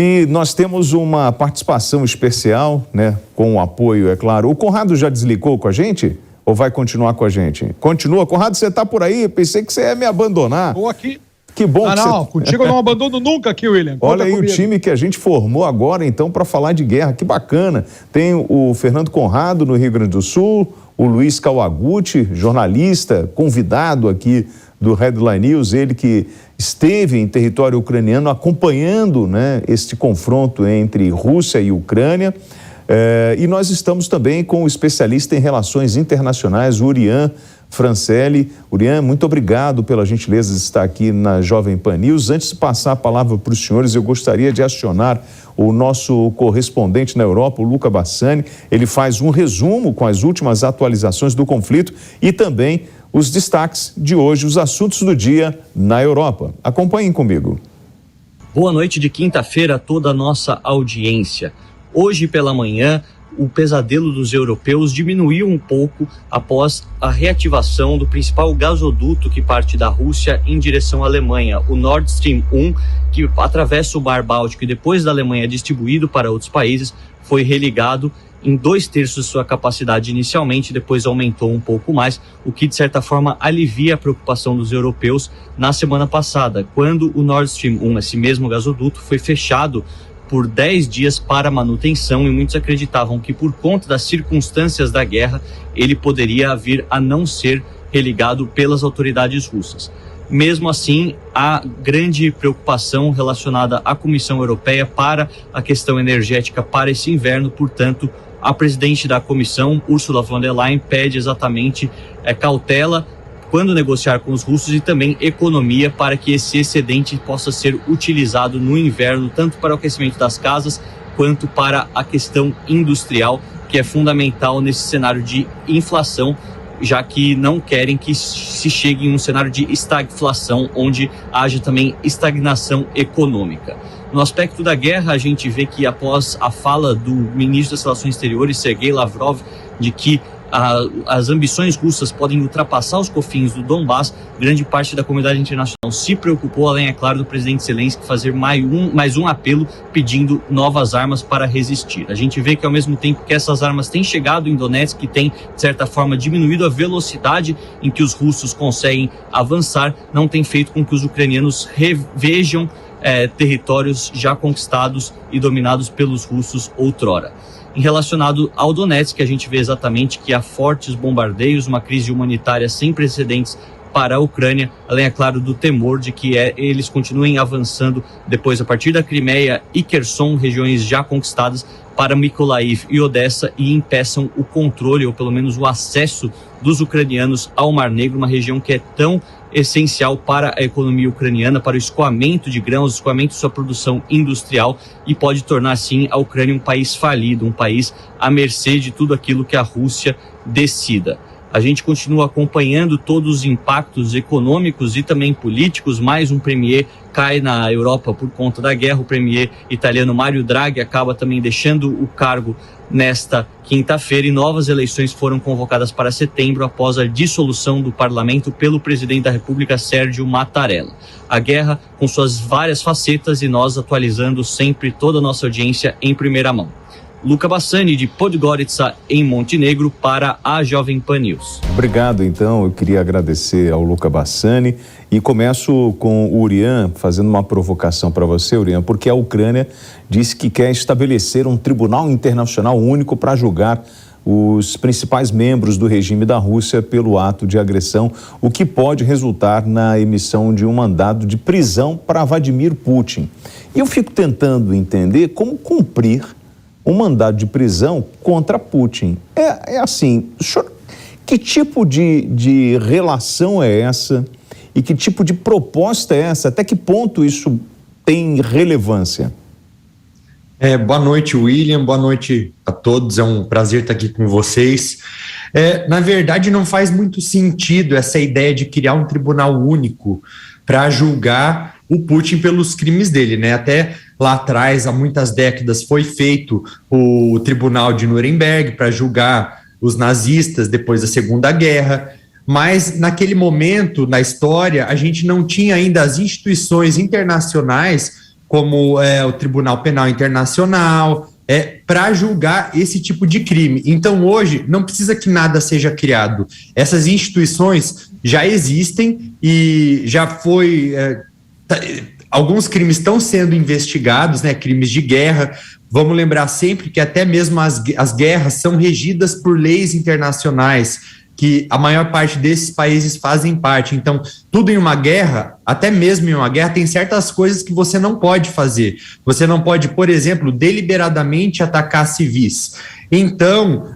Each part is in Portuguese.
E nós temos uma participação especial, né, com o apoio, é claro. O Conrado já desligou com a gente? Ou vai continuar com a gente? Continua. Conrado, você está por aí? Eu pensei que você ia me abandonar. Estou aqui. Que bom que não, contigo eu não abandono nunca aqui, William. Olha aí o time que a gente formou agora, então, para falar de guerra. Que bacana. Tem o Fernando Conrado, no Rio Grande do Sul, o Luiz Kawaguchi, jornalista, convidado aqui do Headline News, ele que esteve em território ucraniano acompanhando, né, este confronto entre Rússia e Ucrânia. E nós estamos também com o especialista em relações internacionais, Urian Francelli. Urian, muito obrigado pela gentileza de estar aqui na Jovem Pan News. Antes de passar a palavra para os senhores, eu gostaria de acionar o nosso correspondente na Europa, o Luca Bassani. Ele faz um resumo com as últimas atualizações do conflito e também os destaques de hoje, os assuntos do dia na Europa. Acompanhem comigo. Boa noite de quinta-feira a toda a nossa audiência. Hoje pela manhã, o pesadelo dos europeus diminuiu um pouco após a reativação do principal gasoduto que parte da Rússia em direção à Alemanha, o Nord Stream 1, que atravessa o Mar Báltico e depois da Alemanha é distribuído para outros países, foi religado em 2/3 de sua capacidade inicialmente, depois aumentou um pouco mais, o que de certa forma alivia a preocupação dos europeus na semana passada, quando o Nord Stream 1, esse mesmo gasoduto, foi fechado por 10 dias para manutenção e muitos acreditavam que por conta das circunstâncias da guerra ele poderia vir a não ser religado pelas autoridades russas. Mesmo assim, há grande preocupação relacionada à Comissão Europeia para a questão energética para esse inverno, portanto, a presidente da comissão, Ursula von der Leyen, pede exatamente cautela quando negociar com os russos e também economia para que esse excedente possa ser utilizado no inverno, tanto para o aquecimento das casas quanto para a questão industrial, que é fundamental nesse cenário de inflação, já que não querem que se chegue em um cenário de estagflação, onde haja também estagnação econômica. No aspecto da guerra, a gente vê que após a fala do ministro das Relações Exteriores, Sergei Lavrov, de que as ambições russas podem ultrapassar os confins do Donbass, grande parte da comunidade internacional se preocupou, além, é claro, do presidente Zelensky fazer mais um apelo pedindo novas armas para resistir. A gente vê que, ao mesmo tempo que essas armas têm chegado em Donetsk, tem, de certa forma, diminuído a velocidade em que os russos conseguem avançar, não tem feito com que os ucranianos revejam territórios já conquistados e dominados pelos russos outrora. Em relacionado ao Donetsk, a gente vê exatamente que há fortes bombardeios, uma crise humanitária sem precedentes para a Ucrânia, além, é claro, do temor de que eles continuem avançando depois, a partir da Crimeia e Kherson, regiões já conquistadas, para Mykolaiv e Odessa, e impeçam o controle, ou pelo menos o acesso dos ucranianos ao Mar Negro, uma região que é tão essencial para a economia ucraniana, para o escoamento de grãos, escoamento de sua produção industrial, e pode tornar, sim, a Ucrânia um país falido, um país à mercê de tudo aquilo que a Rússia decida. A gente continua acompanhando todos os impactos econômicos e também políticos. Mais um premier cai na Europa por conta da guerra. O premier italiano Mario Draghi acaba também deixando o cargo nesta quinta-feira, e novas eleições foram convocadas para setembro após a dissolução do parlamento pelo presidente da República, Sérgio Mattarella. A guerra com suas várias facetas, e nós atualizando sempre toda a nossa audiência em primeira mão. Luca Bassani, de Podgorica, em Montenegro, para a Jovem Pan News. Obrigado, então. Eu queria agradecer ao Luca Bassani e começo com o Urian, fazendo uma provocação para você, Urian, porque a Ucrânia disse que quer estabelecer um tribunal internacional único para julgar os principais membros do regime da Rússia pelo ato de agressão, o que pode resultar na emissão de um mandado de prisão para Vladimir Putin. E eu fico tentando entender como cumprir um mandado de prisão contra Putin. É assim, que tipo de relação é essa e que tipo de proposta é essa? Até que ponto isso tem relevância? Boa noite, William, boa noite a todos, é um prazer estar aqui com vocês. Na verdade, não faz muito sentido essa ideia de criar um tribunal único para julgar o Putin pelos crimes dele, né? Até lá atrás, há muitas décadas, foi feito o Tribunal de Nuremberg para julgar os nazistas depois da Segunda Guerra, mas naquele momento, na história, a gente não tinha ainda as instituições internacionais como o Tribunal Penal Internacional, para julgar esse tipo de crime. Então, hoje, não precisa que nada seja criado. Essas instituições já existem e já foi... alguns crimes estão sendo investigados, né, crimes de guerra. Vamos lembrar sempre que até mesmo as guerras são regidas por leis internacionais, que a maior parte desses países fazem parte. Então, tudo em uma guerra, até mesmo em uma guerra, tem certas coisas que você não pode fazer. Você não pode, por exemplo, deliberadamente atacar civis. Então,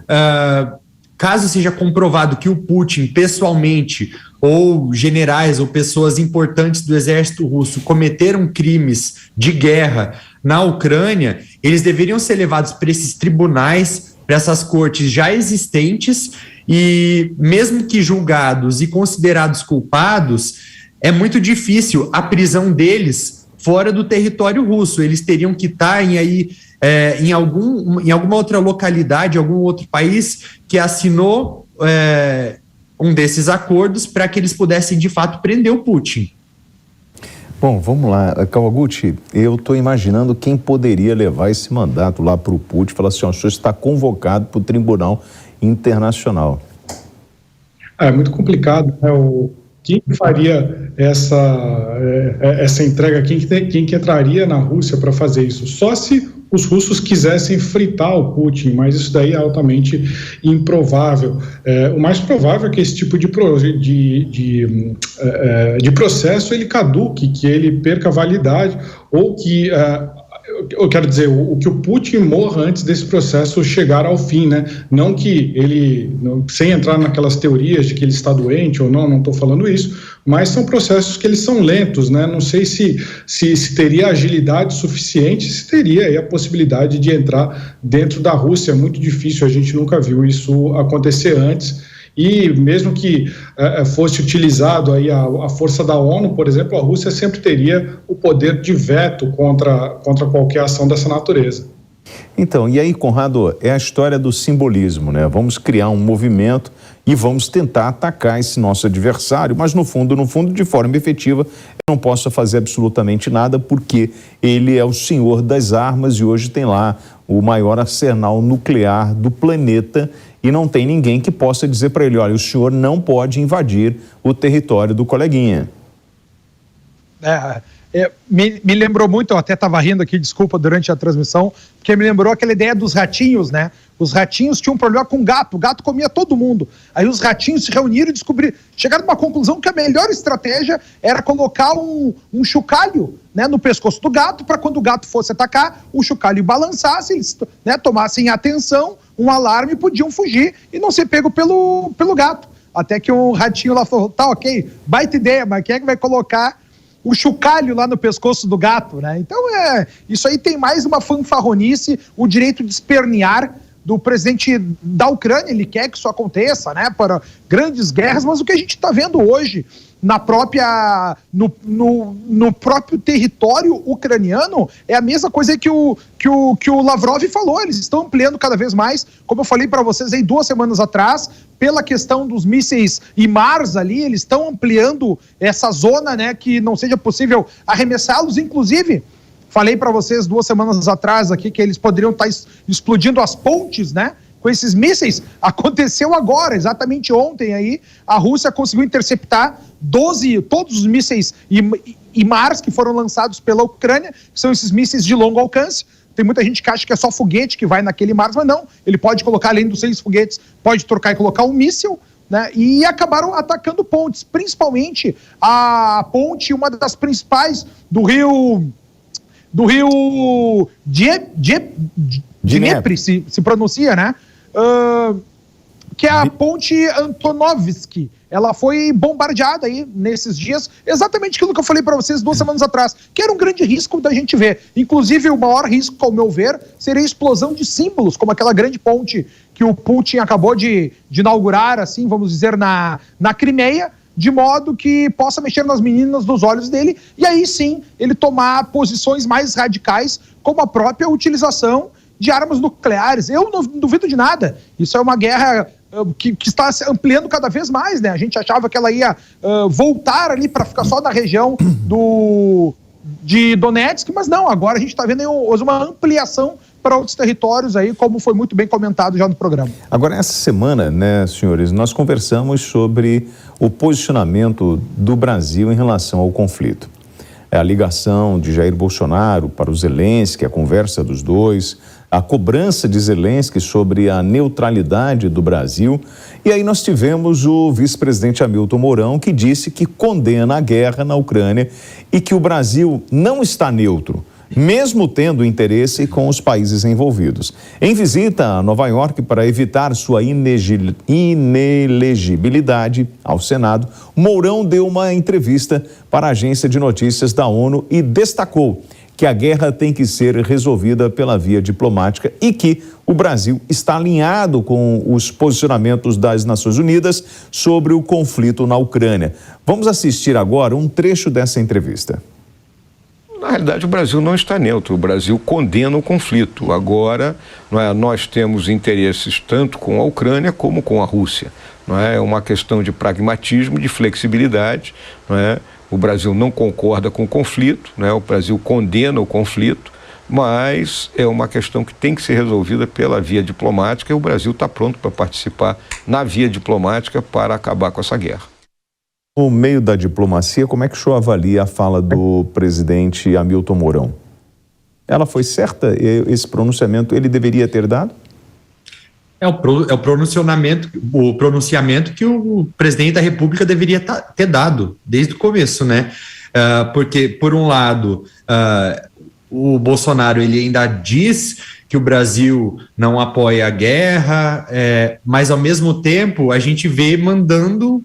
caso seja comprovado que o Putin, pessoalmente, ou generais ou pessoas importantes do exército russo cometeram crimes de guerra na Ucrânia, eles deveriam ser levados para esses tribunais, para essas cortes já existentes, e mesmo que julgados e considerados culpados, é muito difícil a prisão deles fora do território russo. Eles teriam que estar em alguma outra localidade, algum outro país que assinou um desses acordos para que eles pudessem, de fato, prender o Putin. Bom, vamos lá. Kawaguchi, eu estou imaginando quem poderia levar esse mandato lá para o Putin e falar assim, o senhor está convocado para o Tribunal Internacional. É muito complicado, né? Quem faria essa entrega, quem que entraria na Rússia para fazer isso? Só se os russos quisessem fritar o Putin, mas isso daí é altamente improvável. O mais provável é que esse tipo de processo ele caduque, que ele perca validade, ou que... eu quero dizer, que o Putin morra antes desse processo chegar ao fim, né? Não que ele, sem entrar naquelas teorias de que ele está doente ou não estou falando isso, mas são processos que eles são lentos, né? Não sei se teria agilidade suficiente, se teria aí a possibilidade de entrar dentro da Rússia. É muito difícil, a gente nunca viu isso acontecer antes. E mesmo que fosse utilizado aí a força da ONU, por exemplo, a Rússia sempre teria o poder de veto contra qualquer ação dessa natureza. Então, e aí, Conrado, é a história do simbolismo, né? Vamos criar um movimento e vamos tentar atacar esse nosso adversário, mas no fundo, de forma efetiva, eu não posso fazer absolutamente nada porque ele é o senhor das armas e hoje tem lá o maior arsenal nuclear do planeta e não tem ninguém que possa dizer para ele, olha, o senhor não pode invadir o território do coleguinha. Me lembrou muito, eu até estava rindo aqui, desculpa, durante a transmissão, porque me lembrou aquela ideia dos ratinhos, né? Os ratinhos tinham um problema com o gato comia todo mundo. Aí os ratinhos se reuniram e chegaram a uma conclusão que a melhor estratégia era colocar um chocalho, né, no pescoço do gato, para quando o gato fosse atacar, o chocalho balançasse, eles, né, tomassem atenção, um alarme, podiam fugir e não ser pego pelo gato. Até que um ratinho lá falou, tá ok, baita ideia, mas quem é que vai colocar o chocalho lá no pescoço do gato, né? Então isso aí tem mais uma fanfarronice, o direito de espernear do presidente da Ucrânia, ele quer que isso aconteça, né, para grandes guerras, mas o que a gente está vendo hoje no próprio território ucraniano é a mesma coisa que o Lavrov falou. Eles estão ampliando cada vez mais, como eu falei para vocês aí 2 semanas atrás, pela questão dos mísseis HIMARS ali, eles estão ampliando essa zona, né, que não seja possível arremessá-los. Inclusive, falei para vocês 2 semanas atrás aqui que eles poderiam estar explodindo as pontes, né, com esses mísseis. Aconteceu agora, exatamente ontem aí, a Rússia conseguiu interceptar todos os mísseis HIMARS que foram lançados pela Ucrânia, que são esses mísseis de longo alcance. Tem muita gente que acha que é só foguete que vai naquele HIMARS, mas não, ele pode colocar, além dos 6 foguetes, pode trocar e colocar um míssil, né? E acabaram atacando pontes, principalmente a ponte, uma das principais do rio Dnepr, se pronuncia, né? Que é a ponte Antonovsky. Ela foi bombardeada aí nesses dias, exatamente aquilo que eu falei para vocês 2 semanas atrás, que era um grande risco da gente ver. Inclusive, o maior risco, ao meu ver, seria a explosão de símbolos, como aquela grande ponte que o Putin acabou de inaugurar, assim, vamos dizer, na Crimeia, de modo que possa mexer nas meninas dos olhos dele, e aí sim, ele tomar posições mais radicais, como a própria utilização de armas nucleares. Eu não duvido de nada. Isso é uma guerra que está se ampliando cada vez mais, né? A gente achava que ela ia voltar ali para ficar só na região de Donetsk, mas não, agora a gente está vendo aí uma ampliação para outros territórios aí, como foi muito bem comentado já no programa. Agora, essa semana, né, senhores, nós conversamos sobre o posicionamento do Brasil em relação ao conflito. A ligação de Jair Bolsonaro para o Zelensky, a conversa dos dois, a cobrança de Zelensky sobre a neutralidade do Brasil. E aí nós tivemos o vice-presidente Hamilton Mourão, que disse que condena a guerra na Ucrânia e que o Brasil não está neutro, mesmo tendo interesse com os países envolvidos. Em visita a Nova York para evitar sua inelegibilidade ao Senado, Mourão deu uma entrevista para a agência de notícias da ONU e destacou que a guerra tem que ser resolvida pela via diplomática e que o Brasil está alinhado com os posicionamentos das Nações Unidas sobre o conflito na Ucrânia. Vamos assistir agora um trecho dessa entrevista. Na realidade, o Brasil não está neutro, o Brasil condena o conflito. Agora, nós temos interesses tanto com a Ucrânia como com a Rússia. É uma questão de pragmatismo, de flexibilidade. O Brasil não concorda com o conflito, o Brasil condena o conflito, mas é uma questão que tem que ser resolvida pela via diplomática e o Brasil está pronto para participar na via diplomática para acabar com essa guerra. No meio da diplomacia, como é que o senhor avalia a fala do presidente Hamilton Mourão? Ela foi certa? Esse pronunciamento ele deveria ter dado? É o pronunciamento que o presidente da República deveria ter dado desde o começo, né? Porque, por um lado, o Bolsonaro ele ainda diz que o Brasil não apoia a guerra, mas, ao mesmo tempo, a gente vê mandando,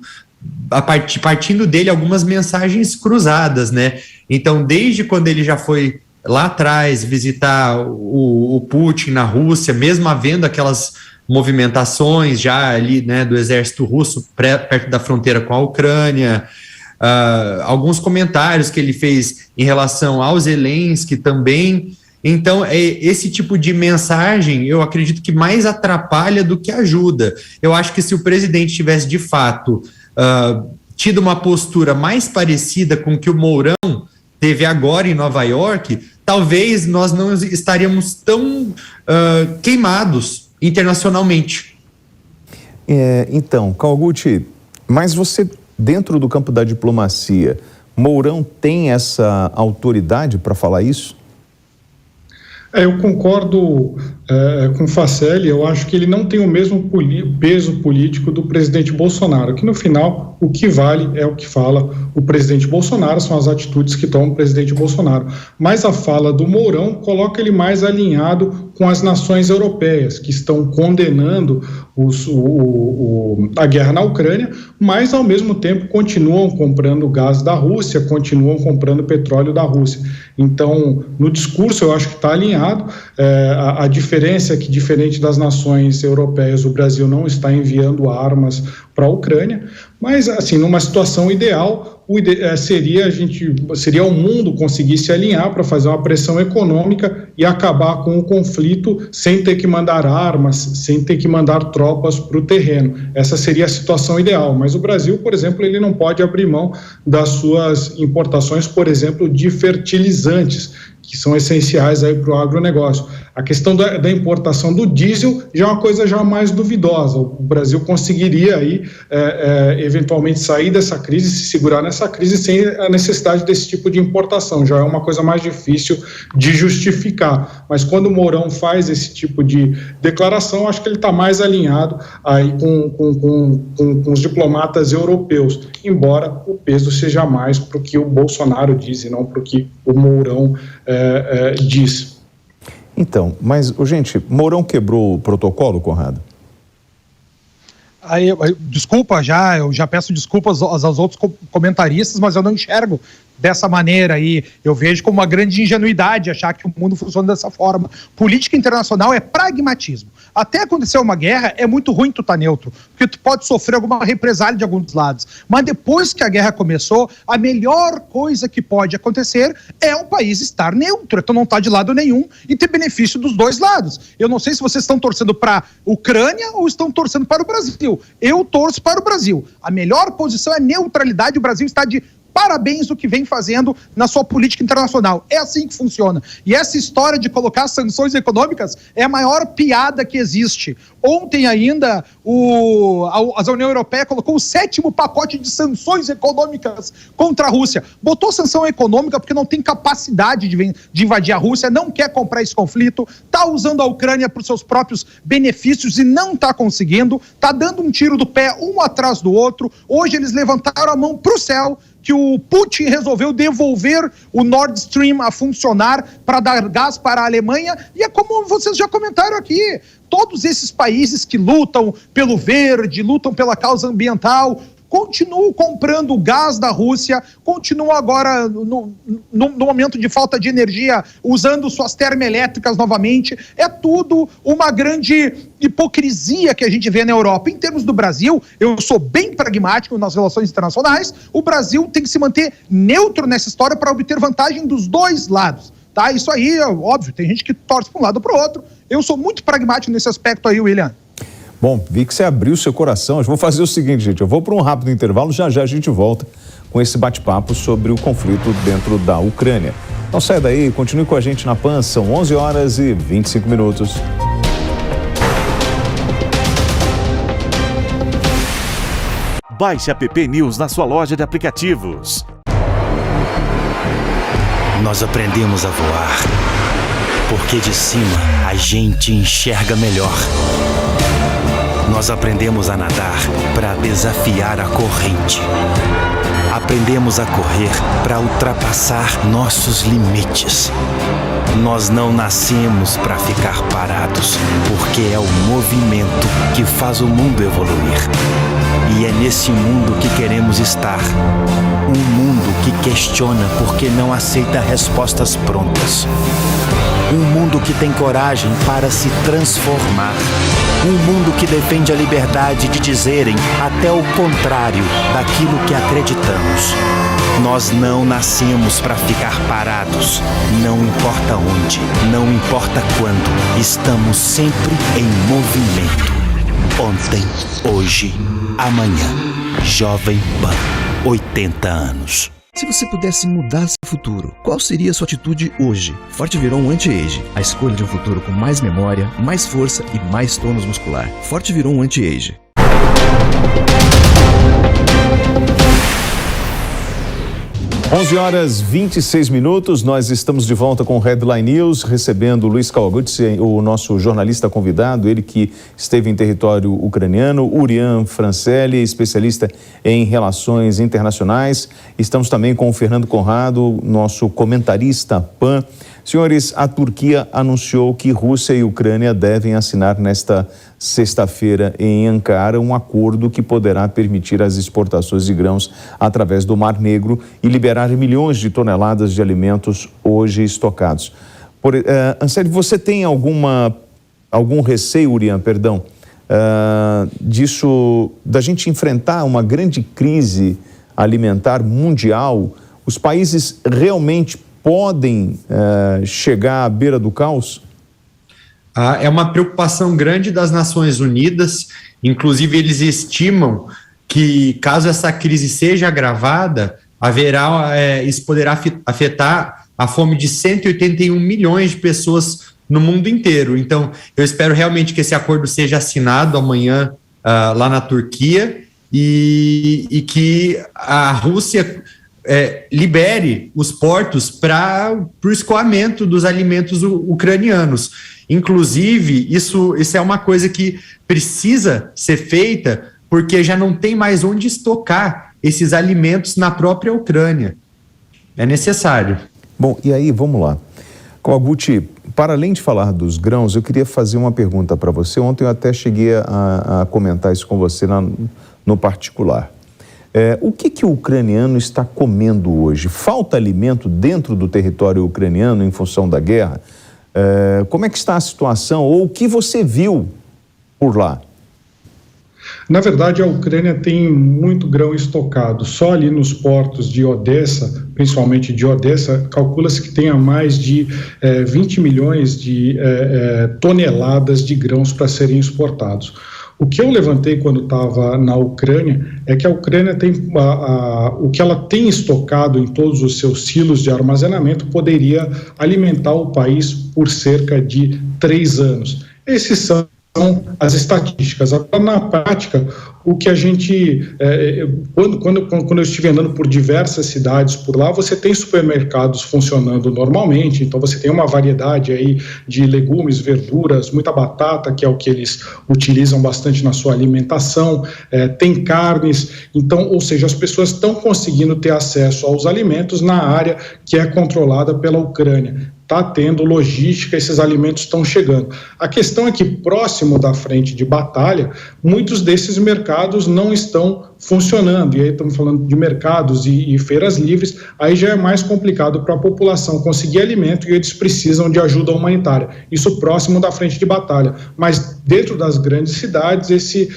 partindo dele, algumas mensagens cruzadas, né? Então, desde quando ele já foi lá atrás visitar o Putin na Rússia, mesmo havendo aquelas movimentações já ali, né, do exército russo perto da fronteira com a Ucrânia, alguns comentários que ele fez em relação ao Zelensky também. Então, esse tipo de mensagem, eu acredito que mais atrapalha do que ajuda. Eu acho que se o presidente tivesse, de fato, tido uma postura mais parecida com o que o Mourão teve agora em Nova York, talvez nós não estaríamos tão queimados internacionalmente. Então, Kawaguchi, mas você, dentro do campo da diplomacia, Mourão tem essa autoridade para falar isso? Eu concordo com o Facelli. Eu acho que ele não tem o mesmo peso político do presidente Bolsonaro, que no final o que vale é o que fala o presidente Bolsonaro, são as atitudes que toma o presidente Bolsonaro. Mas a fala do Mourão coloca ele mais alinhado com as nações europeias, que estão condenando a guerra na Ucrânia, mas ao mesmo tempo continuam comprando gás da Rússia, continuam comprando petróleo da Rússia. Então, no discurso eu acho que está alinhado. A diferença é que, diferente das nações europeias, o Brasil não está enviando armas para a Ucrânia, mas, assim, numa situação ideal, seria o mundo conseguir se alinhar para fazer uma pressão econômica e acabar com o conflito sem ter que mandar armas, sem ter que mandar tropas para o terreno. Essa seria a situação ideal, mas o Brasil, por exemplo, ele não pode abrir mão das suas importações, por exemplo, de fertilizantes, que são essenciais aí para o agronegócio. A questão da importação do diesel já é uma coisa já mais duvidosa. O Brasil conseguiria aí, eventualmente, sair dessa crise, se segurar nessa crise sem a necessidade desse tipo de importação. Já é uma coisa mais difícil de justificar. Mas quando o Mourão faz esse tipo de declaração, acho que ele está mais alinhado aí com os diplomatas europeus, embora o peso seja mais para o que o Bolsonaro diz e não para o que o Mourão diz. Então, mas, gente, Mourão quebrou o protocolo, Conrado? Desculpa eu já peço desculpas aos outros comentaristas, mas eu não enxergo dessa maneira aí. Eu vejo como uma grande ingenuidade achar que o mundo funciona dessa forma. Política internacional é pragmatismo. Até acontecer uma guerra, é muito ruim tu estar neutro, porque tu pode sofrer alguma represália de alguns lados. Mas depois que a guerra começou, a melhor coisa que pode acontecer é o país estar neutro. Então não estar de lado nenhum e ter benefício dos dois lados. Eu não sei se vocês estão torcendo para a Ucrânia ou estão torcendo para o Brasil. Eu torço para o Brasil. A melhor posição é neutralidade. O Brasil está de parabéns o que vem fazendo na sua política internacional. É assim que funciona. E essa história de colocar sanções econômicas é a maior piada que existe. Ontem ainda a União Europeia colocou o 7º pacote de sanções econômicas contra a Rússia. Botou sanção econômica porque não tem capacidade de invadir a Rússia, não quer comprar esse conflito, está usando a Ucrânia para os seus próprios benefícios e não está conseguindo, está dando um tiro do pé um atrás do outro. Hoje eles levantaram a mão para o céu que o Putin resolveu devolver o Nord Stream a funcionar para dar gás para a Alemanha, e é como vocês já comentaram aqui, todos esses países que lutam pelo verde, lutam pela causa ambiental, continuam comprando gás da Rússia, continuam agora, no momento de falta de energia, usando suas termoelétricas novamente. É tudo uma grande hipocrisia que a gente vê na Europa. Em termos do Brasil, eu sou bem pragmático nas relações internacionais, o Brasil tem que se manter neutro nessa história para obter vantagem dos dois lados. Tá? Isso aí é óbvio, tem gente que torce para um lado ou para o outro. Eu sou muito pragmático nesse aspecto aí, William. Bom, vi que você abriu seu coração. Eu vou fazer o seguinte, gente, eu vou para um rápido intervalo, já a gente volta com esse bate-papo sobre o conflito dentro da Ucrânia. Não saia daí, continue com a gente na PAN, são 11h25. Baixe a PP News na sua loja de aplicativos. Nós aprendemos a voar, porque de cima a gente enxerga melhor. Nós aprendemos a nadar para desafiar a corrente. Aprendemos a correr para ultrapassar nossos limites. Nós não nascemos para ficar parados, porque é o movimento que faz o mundo evoluir. E é nesse mundo que queremos estar. Um mundo que questiona porque não aceita respostas prontas. Um mundo que tem coragem para se transformar. Um mundo que defende a liberdade de dizerem até o contrário daquilo que acreditamos. Nós não nascemos para ficar parados. Não importa onde, não importa quando, estamos sempre em movimento. Ontem, hoje, amanhã. Jovem Pan, 80 anos. Se você pudesse mudar seu futuro, qual seria a sua atitude hoje? Forte Viron Anti-Age, a escolha de um futuro com mais memória, mais força e mais tônus muscular. Forte Viron Anti-Age. Onze horas 26 minutos, nós estamos de volta com o Headline News, recebendo o Luiz Kawaguchi, o nosso jornalista convidado, ele que esteve em território ucraniano, Urian Francelli, especialista em relações internacionais. Estamos também com o Fernando Conrado, nosso comentarista PAN. Senhores, a Turquia anunciou que Rússia e Ucrânia devem assinar nesta sexta-feira em Ankara um acordo que poderá permitir as exportações de grãos através do Mar Negro e liberar milhões de toneladas de alimentos hoje estocados. Anselmo, você tem algum receio, Urian, disso, da gente enfrentar uma grande crise alimentar mundial? Os países realmente podem chegar à beira do caos? É uma preocupação grande das Nações Unidas. Inclusive, eles estimam que, caso essa crise seja agravada, isso poderá afetar a fome de 181 milhões de pessoas no mundo inteiro. Então, eu espero realmente que esse acordo seja assinado amanhã lá na Turquia e que a Rússia libere os portos para o escoamento dos alimentos ucranianos. Inclusive, isso é uma coisa que precisa ser feita porque já não tem mais onde estocar esses alimentos na própria Ucrânia. É necessário. Bom, e aí, vamos lá. Kawaguchi, para além de falar dos grãos, eu queria fazer uma pergunta para você. Ontem eu até cheguei a comentar isso com você lá no particular. O que o ucraniano está comendo hoje? Falta alimento dentro do território ucraniano em função da guerra? Como é que está a situação? Ou o que você viu por lá? Na verdade, a Ucrânia tem muito grão estocado. Só ali nos portos de Odessa, principalmente de Odessa, calcula-se que tenha mais de 20 milhões de toneladas de grãos para serem exportados. O que eu levantei quando estava na Ucrânia é que a Ucrânia tem o que ela tem estocado em todos os seus silos de armazenamento poderia alimentar o país por cerca de 3 anos. Esses são as estatísticas. Agora, na prática, o que a gente... Quando eu estive andando por diversas cidades por lá, você tem supermercados funcionando normalmente, então você tem uma variedade aí de legumes, verduras, muita batata, que é o que eles utilizam bastante na sua alimentação, tem carnes, então, ou seja, as pessoas estão conseguindo ter acesso aos alimentos na área que é controlada pela Ucrânia. Está tendo logística, esses alimentos estão chegando. A questão é que, próximo da frente de batalha, muitos desses mercados não estão funcionando. E aí estamos falando de mercados e feiras livres, aí já é mais complicado para a população conseguir alimento e eles precisam de ajuda humanitária. Isso próximo da frente de batalha. Mas dentro das grandes cidades, esse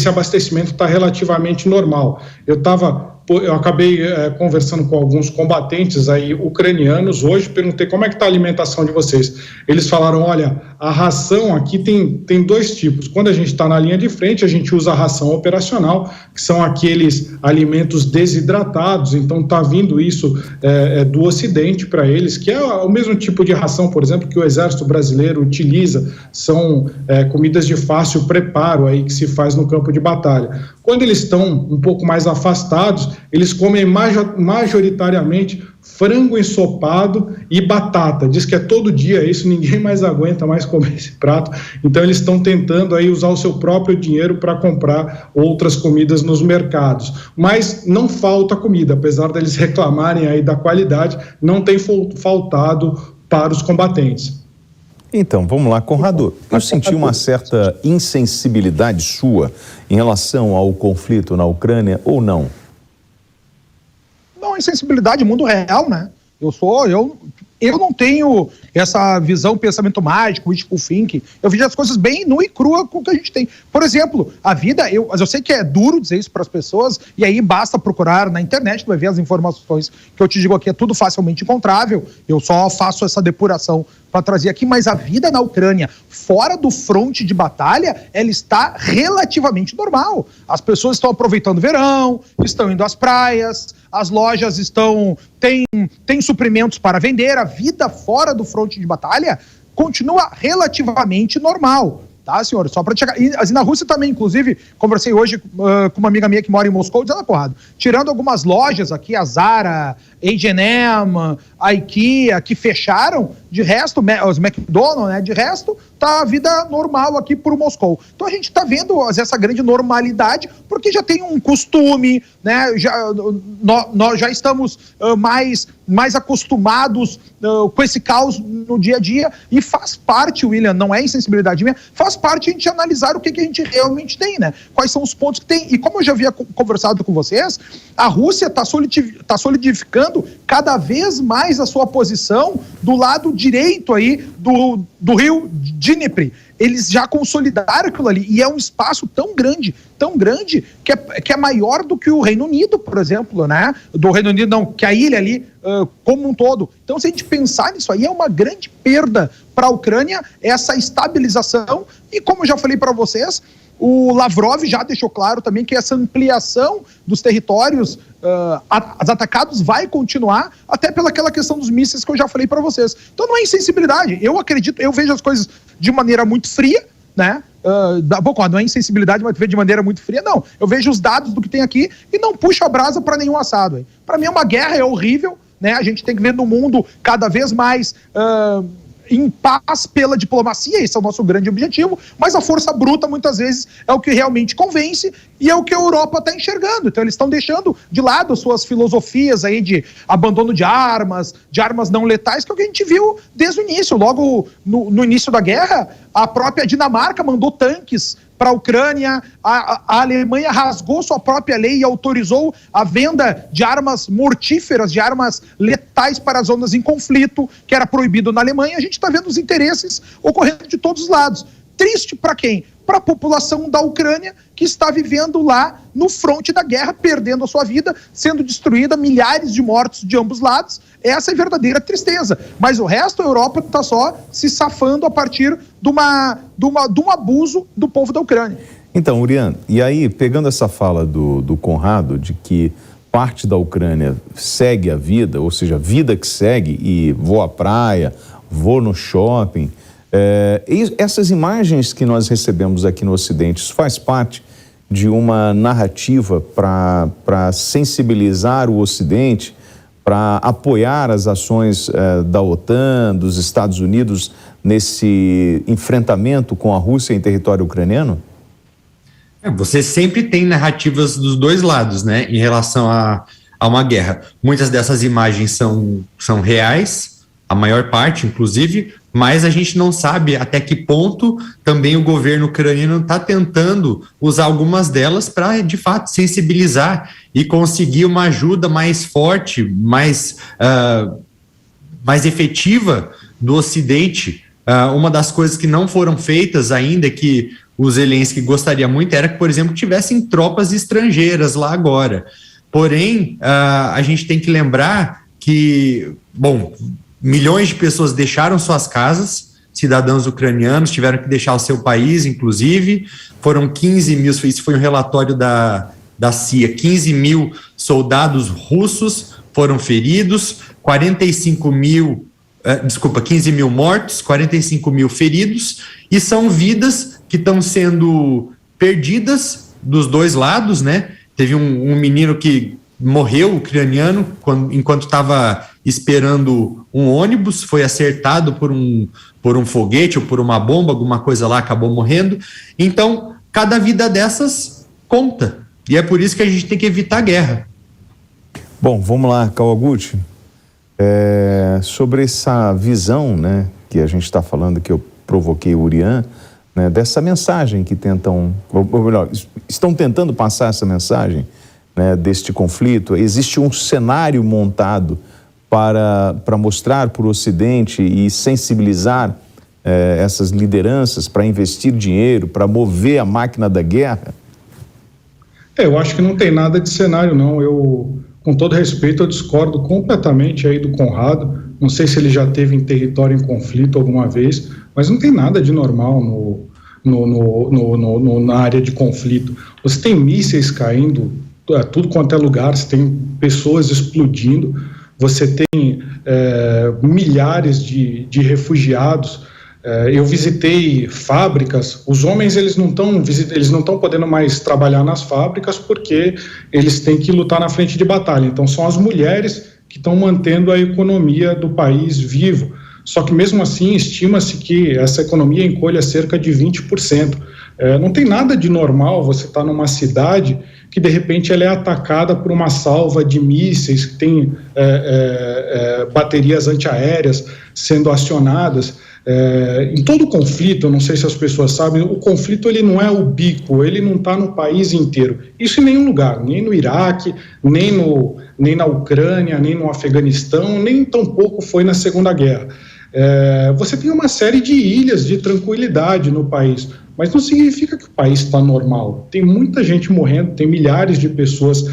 abastecimento está relativamente normal. Eu acabei conversando com alguns combatentes aí ucranianos hoje, perguntei como é que está a alimentação de vocês. Eles falaram, olha, a ração aqui tem 2 tipos. Quando a gente está na linha de frente, a gente usa a ração operacional, que são aqueles alimentos desidratados, então está vindo isso do Ocidente para eles, que é o mesmo tipo de ração, por exemplo, que o Exército Brasileiro utiliza, são comidas de fácil preparo aí que se faz no campo de batalha. Quando eles estão um pouco mais afastados, eles comem majoritariamente frango ensopado e batata. Diz que é todo dia isso, ninguém mais aguenta mais comer esse prato. Então eles estão tentando aí usar o seu próprio dinheiro para comprar outras comidas nos mercados. Mas não falta comida, apesar deles reclamarem aí da qualidade, não tem faltado para os combatentes. Então, vamos lá, Conrado, eu senti uma certa insensibilidade sua em relação ao conflito na Ucrânia ou não? Não, insensibilidade, mundo real, né? Eu não tenho essa visão, pensamento mágico, wishful thinking. Eu vejo as coisas bem nua e crua com o que a gente tem. Por exemplo, a vida, mas eu sei que é duro dizer isso para as pessoas, e aí basta procurar na internet, tu vai ver as informações que eu te digo aqui, é tudo facilmente encontrável. Eu só faço essa depuração para trazer aqui, mas a vida na Ucrânia, fora do fronte de batalha, ela está relativamente normal. As pessoas estão aproveitando o verão, estão indo às praias, as lojas têm suprimentos para vender, a vida fora do fronte de batalha continua relativamente normal. Tá, senhor? Só para chegar. E assim, na Rússia também, inclusive, conversei hoje com uma amiga minha que mora em Moscou, dizendo, porrada, tirando algumas lojas aqui, a Zara, H&M, a IKEA, que fecharam, de resto, os McDonald's, né, de resto, tá a vida normal aqui por Moscou. Então a gente está vendo essa grande normalidade, porque já tem um costume, né, nós já estamos mais acostumados com esse caos no dia a dia, e faz parte, William, não é insensibilidade minha, faz parte a gente analisar o que a gente realmente tem, né? Quais são os pontos que tem. E como eu já havia conversado com vocês, a Rússia está solidificando cada vez mais a sua posição do lado direito aí do rio Dnipro. Eles já consolidaram aquilo ali, e é um espaço tão grande, que é maior do que o Reino Unido, por exemplo, né? Do Reino Unido, não, que a ilha ali como um todo. Então, se a gente pensar nisso aí, é uma grande perda para a Ucrânia, essa estabilização, e como eu já falei para vocês, o Lavrov já deixou claro também que essa ampliação dos territórios atacados vai continuar, até pelaquela questão dos mísseis que eu já falei para vocês. Então não é insensibilidade, eu vejo as coisas de maneira muito fria, né? Não é insensibilidade, mas tu vê de maneira muito fria, não. Eu vejo os dados do que tem aqui e não puxo a brasa para nenhum assado. Para mim uma guerra é horrível, né? A gente tem que ver no mundo cada vez mais em paz pela diplomacia, esse é o nosso grande objetivo, mas a força bruta muitas vezes é o que realmente convence e é o que a Europa está enxergando. Então eles estão deixando de lado suas filosofias aí de abandono de armas não letais, que é o que a gente viu desde o início. Logo no início da guerra, a própria Dinamarca mandou tanques para a Ucrânia, a Alemanha rasgou sua própria lei e autorizou a venda de armas mortíferas, de armas letais para as zonas em conflito, que era proibido na Alemanha. A gente está vendo os interesses ocorrendo de todos os lados. Triste para quem? para a população da Ucrânia que está vivendo lá no fronte da guerra, perdendo a sua vida, sendo destruída, milhares de mortos de ambos lados. Essa é a verdadeira tristeza. Mas o resto da Europa está só se safando a partir de um abuso do povo da Ucrânia. Então, Urian, e aí, pegando essa fala do Conrado, de que parte da Ucrânia segue a vida, ou seja, vida que segue, e vou à praia, vou no shopping, essas imagens que nós recebemos aqui no Ocidente, isso faz parte de uma narrativa para sensibilizar o Ocidente, para apoiar as ações da OTAN, dos Estados Unidos, nesse enfrentamento com a Rússia em território ucraniano? Você sempre tem narrativas dos dois lados, né, em relação a uma guerra. Muitas dessas imagens são reais, a maior parte, inclusive, mas a gente não sabe até que ponto também o governo ucraniano está tentando usar algumas delas para, de fato, sensibilizar e conseguir uma ajuda mais forte, mais efetiva do Ocidente. Uma das coisas que não foram feitas ainda, que o Zelensky gostaria muito, era que, por exemplo, tivessem tropas estrangeiras lá agora. Porém, a gente tem que lembrar que, milhões de pessoas deixaram suas casas, cidadãos ucranianos tiveram que deixar o seu país, inclusive, foram 15 mil, isso foi um relatório da CIA, 15 mil soldados russos foram feridos, 15 mil mortos, 45 mil feridos, e são vidas que estão sendo perdidas dos dois lados, né? Teve um menino que morreu, ucraniano, enquanto estava esperando um ônibus, foi acertado por um foguete ou por uma bomba, alguma coisa lá, acabou morrendo. Então, cada vida dessas conta. E é por isso que a gente tem que evitar a guerra. Bom, vamos lá, Kawaguchi. Sobre essa visão, né, que a gente está falando, que eu provoquei o Urian, né, dessa mensagem que tentam, ou melhor, estão tentando passar essa mensagem, né, deste conflito. Existe um cenário montado para mostrar para o Ocidente e sensibilizar essas lideranças para investir dinheiro, para mover a máquina da guerra? Eu acho que não tem nada de cenário, não. Com todo respeito, eu discordo completamente aí do Conrado. Não sei se ele já teve em território em conflito alguma vez, mas não tem nada de normal na área de conflito. Você tem mísseis caindo, tudo quanto é lugar, você tem pessoas explodindo, você tem milhares de refugiados. Eu visitei fábricas. Os homens eles não estão podendo mais trabalhar nas fábricas porque eles têm que lutar na frente de batalha. Então são as mulheres que estão mantendo a economia do país vivo. Só que mesmo assim estima-se que essa economia encolha cerca de 20%. Não tem nada de normal você estar numa cidade que de repente ela é atacada por uma salva de mísseis, que tem baterias antiaéreas sendo acionadas. Em todo conflito, eu não sei se as pessoas sabem, o conflito ele não é ubíquo, ele não está no país inteiro. Isso em nenhum lugar, nem no Iraque, nem na Ucrânia, nem no Afeganistão, nem tampouco foi na Segunda Guerra. Você tem uma série de ilhas de tranquilidade no país, mas não significa que o país está normal. Tem muita gente morrendo, tem milhares de pessoas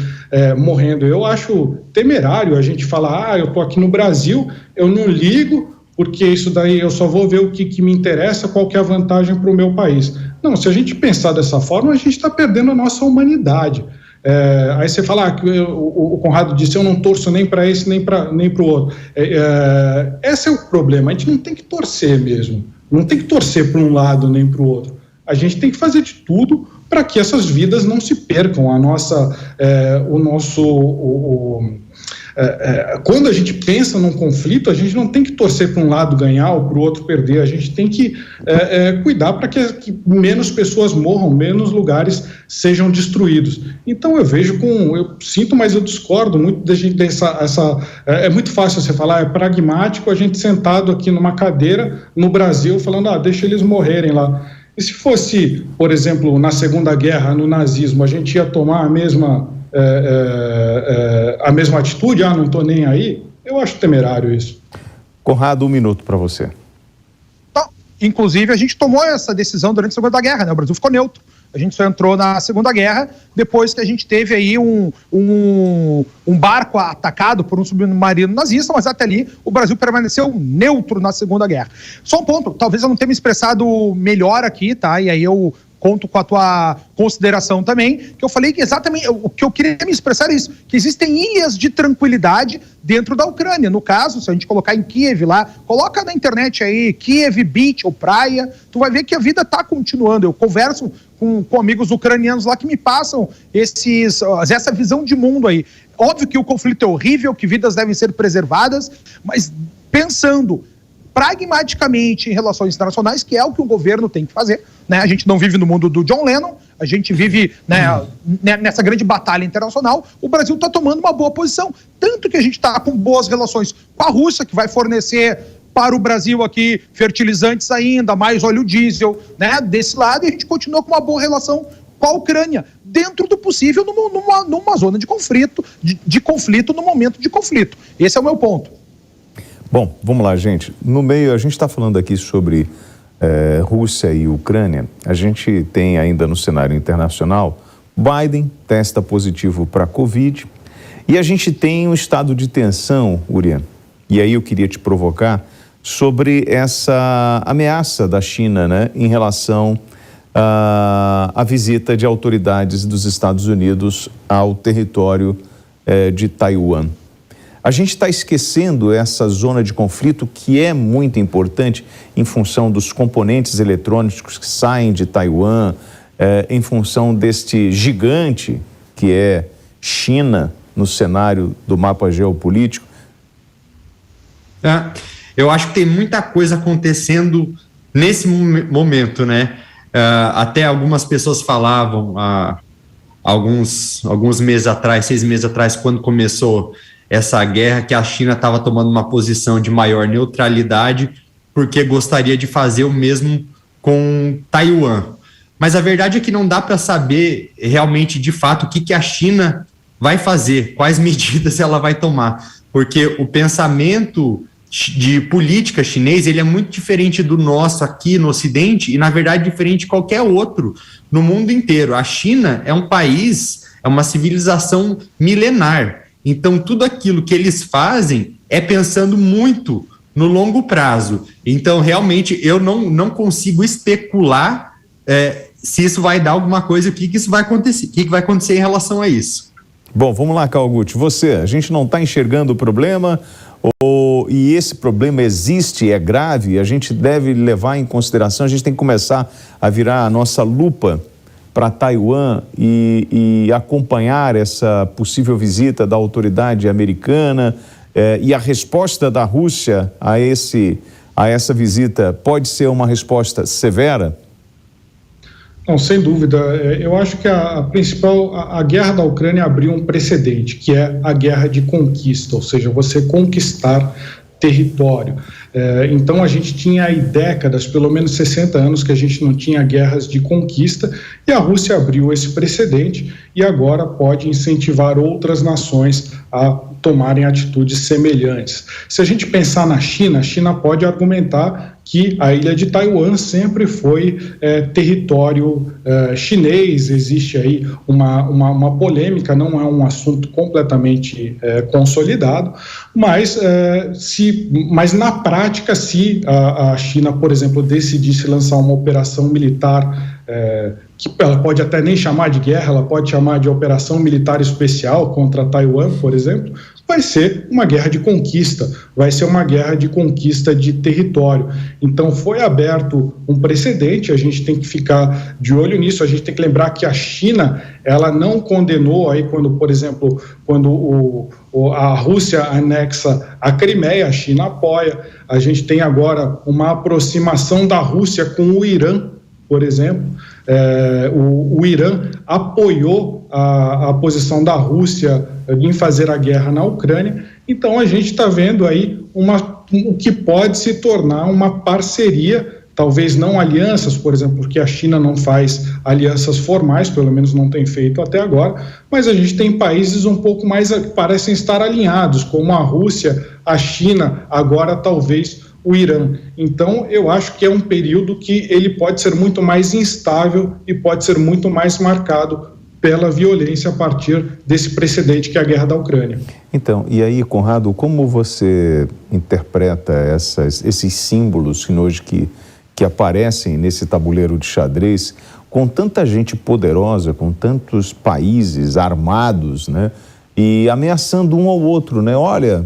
morrendo. Eu acho temerário a gente falar, eu estou aqui no Brasil, eu não ligo, porque isso daí eu só vou ver o que me interessa, qual que é a vantagem para o meu país. Não, se a gente pensar dessa forma, a gente está perdendo a nossa humanidade. Aí você fala, o Conrado disse, eu não torço nem para esse, nem para o outro. Esse é o problema, a gente não tem que torcer mesmo, não tem que torcer para um lado nem para o outro. A gente tem que fazer de tudo para que essas vidas não se percam. Quando a gente pensa num conflito, a gente não tem que torcer para um lado ganhar ou para o outro perder, a gente tem que cuidar para que menos pessoas morram, menos lugares sejam destruídos. Então eu sinto, mas eu discordo muito da gente é muito fácil você falar, é pragmático a gente sentado aqui numa cadeira no Brasil falando, deixa eles morrerem lá. E se fosse, por exemplo, na Segunda Guerra, no nazismo, a gente ia tomar a mesma atitude, não estou nem aí? Eu acho temerário isso. Conrado, 1 minuto para você. inclusive, a gente tomou essa decisão durante a Segunda Guerra, né? O Brasil ficou neutro. A gente só entrou na Segunda Guerra depois que a gente teve aí um barco atacado por um submarino nazista, mas até ali o Brasil permaneceu neutro na Segunda Guerra. Só um ponto, talvez eu não tenha me expressado melhor aqui, tá? E aí eu conto com a tua consideração também, que eu falei que exatamente o que eu queria me expressar é isso, que existem ilhas de tranquilidade dentro da Ucrânia. No caso, se a gente colocar em Kiev lá, coloca na internet aí, Kiev Beach ou praia, tu vai ver que a vida está continuando. Eu converso com amigos ucranianos lá que me passam essa visão de mundo aí. Óbvio que o conflito é horrível, que vidas devem ser preservadas, mas pensando pragmaticamente em relações internacionais, que é o que o governo tem que fazer, né? A gente não vive no mundo do John Lennon, a gente vive, né, nessa grande batalha internacional. O Brasil está tomando uma boa posição, tanto que a gente está com boas relações com a Rússia, que vai fornecer para o Brasil aqui fertilizantes ainda, mais óleo diesel, né, desse lado, e a gente continua com uma boa relação com a Ucrânia, dentro do possível numa zona de conflito, de conflito no momento de conflito. Esse é o meu ponto. Bom, vamos lá, gente. No meio, a gente está falando aqui sobre Rússia e Ucrânia. A gente tem ainda no cenário internacional, Biden testa positivo para a Covid, e a gente tem um estado de tensão, Urian, e aí eu queria te provocar sobre essa ameaça da China, né, em relação à visita de autoridades dos Estados Unidos ao território de Taiwan. A gente está esquecendo essa zona de conflito que é muito importante em função dos componentes eletrônicos que saem de Taiwan, em função deste gigante que é China no cenário do mapa geopolítico. Eu acho que tem muita coisa acontecendo nesse momento, né? Até algumas pessoas falavam alguns meses atrás, 6 meses atrás, quando começou essa guerra, que a China estava tomando uma posição de maior neutralidade porque gostaria de fazer o mesmo com Taiwan. Mas a verdade é que não dá para saber realmente, de fato, o que a China vai fazer, quais medidas ela vai tomar, porque o pensamento de política chinês, ele é muito diferente do nosso aqui no Ocidente e, na verdade, diferente de qualquer outro no mundo inteiro. A China é um país, é uma civilização milenar. Então, tudo aquilo que eles fazem é pensando muito no longo prazo. Então, realmente, eu não consigo especular se isso vai dar alguma coisa, o que isso vai acontecer, o que vai acontecer em relação a isso. Bom, vamos lá, Kawaguchi. A gente não está enxergando o problema, e esse problema existe, é grave, a gente deve levar em consideração, a gente tem que começar a virar a nossa lupa para Taiwan e acompanhar essa possível visita da autoridade americana, e a resposta da Rússia a essa visita pode ser uma resposta severa? Não, sem dúvida. Eu acho que a guerra da Ucrânia abriu um precedente, que é a guerra de conquista, ou seja, você conquistar território. Então a gente tinha aí décadas, pelo menos 60 anos, que a gente não tinha guerras de conquista, e a Rússia abriu esse precedente e agora pode incentivar outras nações a tomarem atitudes semelhantes. Se a gente pensar na China, a China pode argumentar que a ilha de Taiwan sempre foi território chinês. Existe aí uma polêmica, não é um assunto completamente consolidado, mas na prática, se a China, por exemplo, decidisse lançar uma operação militar, que ela pode até nem chamar de guerra, ela pode chamar de operação militar especial contra Taiwan, por exemplo, vai ser uma guerra de conquista, vai ser uma guerra de conquista de território. Então foi aberto um precedente, a gente tem que ficar de olho nisso, a gente tem que lembrar que a China, ela não condenou aí quando, por exemplo, quando a Rússia anexa a Crimeia, a China apoia. A gente tem agora uma aproximação da Rússia com o Irã, por exemplo. O Irã apoiou a posição da Rússia em fazer a guerra na Ucrânia. Então a gente está vendo aí o que pode se tornar uma parceria, talvez não alianças, por exemplo, porque a China não faz alianças formais, pelo menos não tem feito até agora, mas a gente tem países um pouco mais que parecem estar alinhados, como a Rússia, a China, agora talvez o Irã. Então, eu acho que é um período que ele pode ser muito mais instável e pode ser muito mais marcado pela violência a partir desse precedente que é a guerra da Ucrânia. Então, e aí, Conrado, como você interpreta esses símbolos hoje que aparecem nesse tabuleiro de xadrez, com tanta gente poderosa, com tantos países armados, né? E ameaçando um ao outro, né? Olha,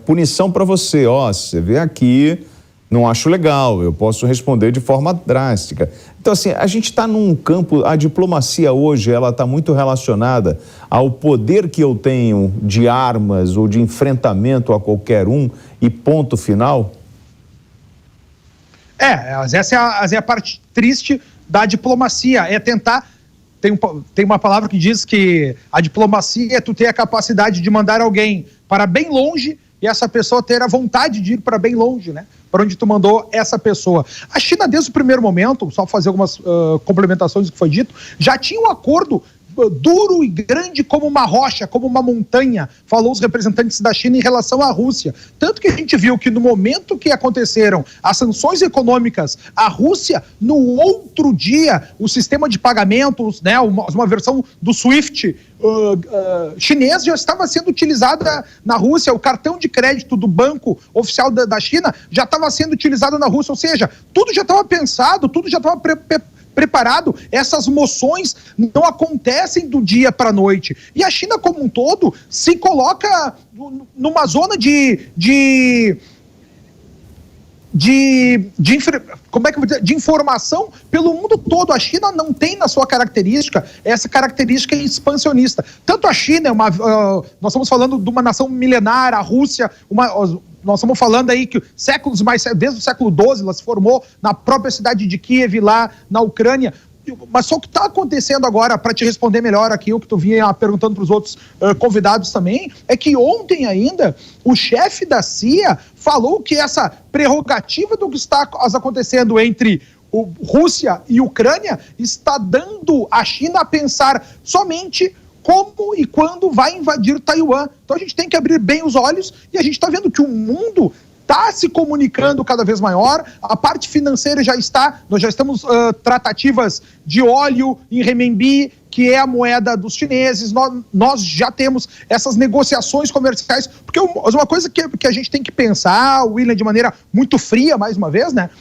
punição para você, você vê aqui, não acho legal, eu posso responder de forma drástica. Então, assim, a gente está num campo, a diplomacia hoje, ela está muito relacionada ao poder que eu tenho de armas ou de enfrentamento a qualquer um e ponto final? Essa é a parte triste da diplomacia, é tentar... Tem uma palavra que diz que a diplomacia é tu ter a capacidade de mandar alguém para bem longe e essa pessoa ter a vontade de ir para bem longe, né? Para onde tu mandou essa pessoa. A China, desde o primeiro momento, só fazer algumas complementações do que foi dito, já tinha um acordo duro e grande como uma rocha, como uma montanha, falou os representantes da China em relação à Rússia. Tanto que a gente viu que no momento que aconteceram as sanções econômicas, a Rússia, no outro dia, o sistema de pagamentos, né, uma versão do SWIFT chinês já estava sendo utilizada na Rússia, o cartão de crédito do banco oficial da China já estava sendo utilizado na Rússia, ou seja, tudo já estava pensado, tudo já estava preparado. Essas moções não acontecem do dia para a noite. E a China, como um todo, se coloca numa zona de informação pelo mundo todo. A China não tem na sua característica essa característica expansionista. Tanto a China nós estamos falando de uma nação milenar, a Rússia, nós estamos falando aí que séculos mais, desde o século XII, ela se formou na própria cidade de Kiev, lá na Ucrânia. Mas só o que está acontecendo agora, para te responder melhor aqui, o que tu vinha perguntando para os outros convidados também, é que ontem ainda o chefe da CIA falou que essa prerrogativa do que está acontecendo entre Rússia e Ucrânia está dando a China a pensar somente como e quando vai invadir Taiwan. Então a gente tem que abrir bem os olhos e a gente está vendo que o mundo está se comunicando cada vez maior, a parte financeira nós já estamos tratativas de óleo em renminbi, que é a moeda dos chineses, nós já temos essas negociações comerciais, porque uma coisa que a gente tem que pensar, William, de maneira muito fria, mais uma vez, né,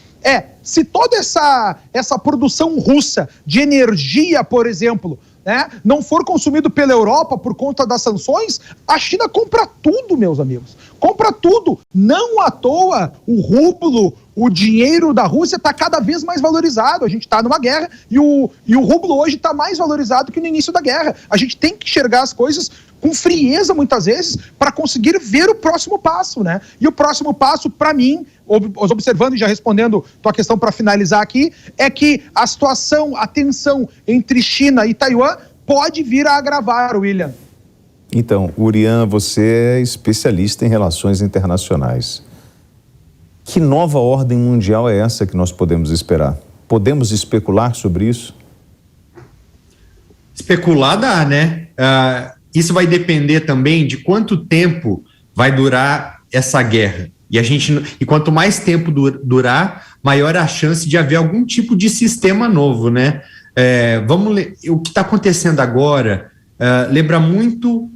se toda essa produção russa de energia, por exemplo, né, não for consumido pela Europa por conta das sanções, a China compra tudo, meus amigos. Compra tudo. Não à toa o rublo, o dinheiro da Rússia está cada vez mais valorizado. A gente está numa guerra e o rublo hoje está mais valorizado que no início da guerra. A gente tem que enxergar as coisas com frieza, muitas vezes, para conseguir ver o próximo passo, né? E o próximo passo, para mim, observando e já respondendo tua questão para finalizar aqui, é que a situação, a tensão entre China e Taiwan pode vir a agravar, William. Então, Urian, você é especialista em relações internacionais. Que nova ordem mundial é essa que nós podemos esperar? Podemos especular sobre isso? Especular dá, né? Isso vai depender também de quanto tempo vai durar essa guerra. E quanto mais tempo durar, maior a chance de haver algum tipo de sistema novo, né? O que está acontecendo agora lembra muito